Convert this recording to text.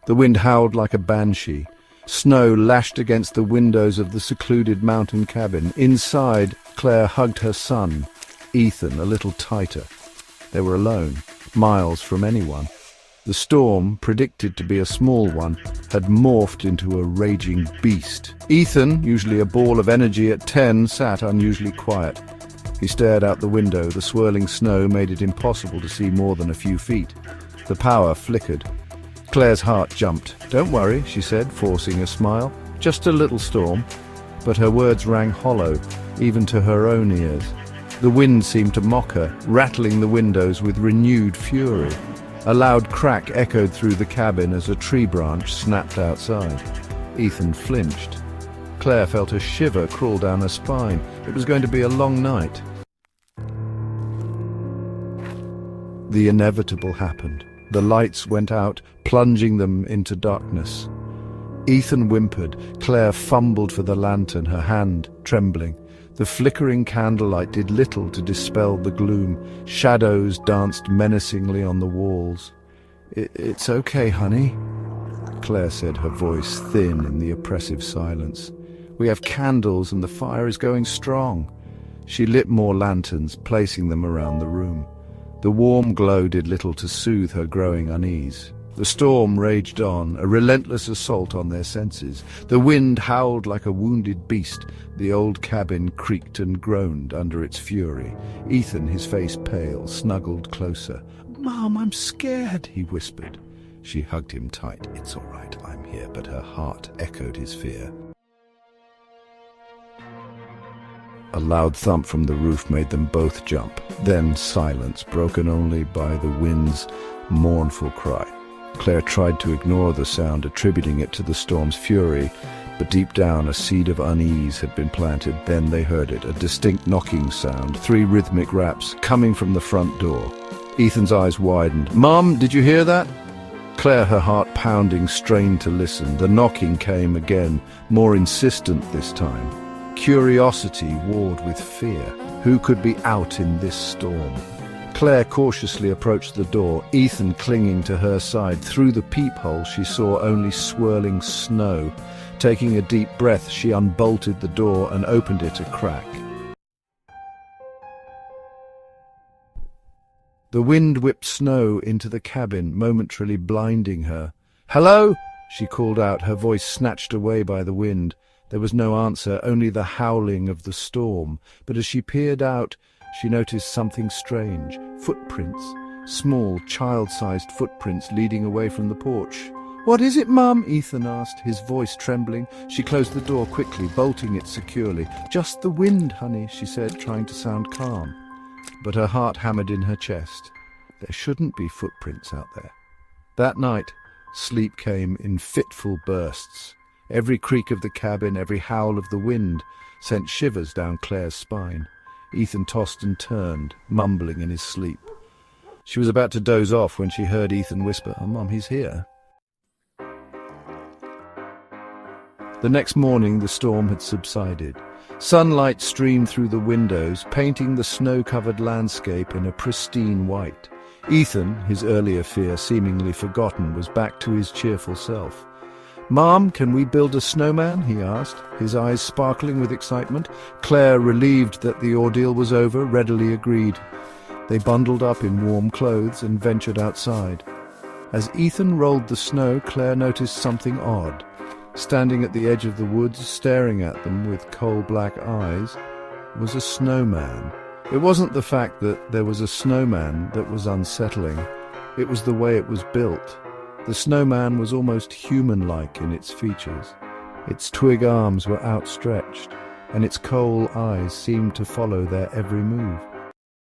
The wind howled like a banshee. Snow lashed against the windows of the secluded mountain cabin. Inside, Claire hugged her son, Ethan, a little tighter. They were alone, miles from anyone. The storm, predicted to be a small one, had morphed into a raging beast. Ethan, usually a ball of energy at 10, sat unusually quiet. He stared out the window. The swirling snow made it impossible to see more than a few feet. The power flickered. Claire's heart jumped. "Don't worry," she said, forcing a smile. "Just a little storm." But her words rang hollow, even to her own ears. The wind seemed to mock her, rattling the windows with renewed fury. A loud crack echoed through the cabin as a tree branch snapped outside. Ethan flinched. Claire felt a shiver crawl down her spine. It was going to be a long night. The inevitable happened. The lights went out, plunging them into darkness. Ethan whimpered. Claire fumbled for the lantern, her hand trembling. The flickering candlelight did little to dispel the gloom. Shadows danced menacingly on the walls. It's okay, honey," Claire said, her voice thin in the oppressive silence. "We have candles and the fire is going strong." She lit more lanterns, placing them around the room. The warm glow did little to soothe her growing unease. The storm raged on, a relentless assault on their senses. The wind howled like a wounded beast. The old cabin creaked and groaned under its fury. Ethan, his face pale, snuggled closer. "Mom, I'm scared," he whispered. She hugged him tight. "It's all right, I'm here," but her heart echoed his fear. A loud thump from the roof made them both jump. Then silence, broken only by the wind's mournful cry. Claire tried to ignore the sound, attributing it to the storm's fury, but deep down a seed of unease had been planted. Then they heard it, a distinct knocking sound, 3 rhythmic raps, coming from the front door. Ethan's eyes widened. "Mom, did you hear that?" Claire, her heart pounding, strained to listen. The knocking came again, more insistent this time. Curiosity warred with fear. Who could be out in this storm? Claire cautiously approached the door, Ethan clinging to her side. Through the peephole she saw only swirling snow. Taking a deep breath, she unbolted the door and opened it a crack. The wind whipped snow into the cabin, momentarily blinding her. "Hello?" she called out, her voice snatched away by the wind. There was no answer, only the howling of the storm. But as she peered out, she noticed something strange. Footprints. Small, child-sized footprints leading away from the porch. "What is it, Mum?" Ethan asked, his voice trembling. She closed the door quickly, bolting it securely. "Just the wind, honey," she said, trying to sound calm. But her heart hammered in her chest. There shouldn't be footprints out there. That night, sleep came in fitful bursts. Every creak of the cabin, every howl of the wind, sent shivers down Claire's spine. Ethan tossed and turned, mumbling in his sleep. She was about to doze off when she heard Ethan whisper, "Oh, Mom, he's here." The next morning, the storm had subsided. Sunlight streamed through the windows, painting the snow-covered landscape in a pristine white. Ethan, his earlier fear seemingly forgotten, was back to his cheerful self. "Mom, can we build a snowman?" he asked, his eyes sparkling with excitement. Claire, relieved that the ordeal was over, readily agreed. They bundled up in warm clothes and ventured outside. As Ethan rolled the snow, Claire noticed something odd. Standing at the edge of the woods, staring at them with coal-black eyes, was a snowman. It wasn't the fact that there was a snowman that was unsettling. It was the way it was built. The snowman was almost human-like in its features. Its twig arms were outstretched, and its coal eyes seemed to follow their every move.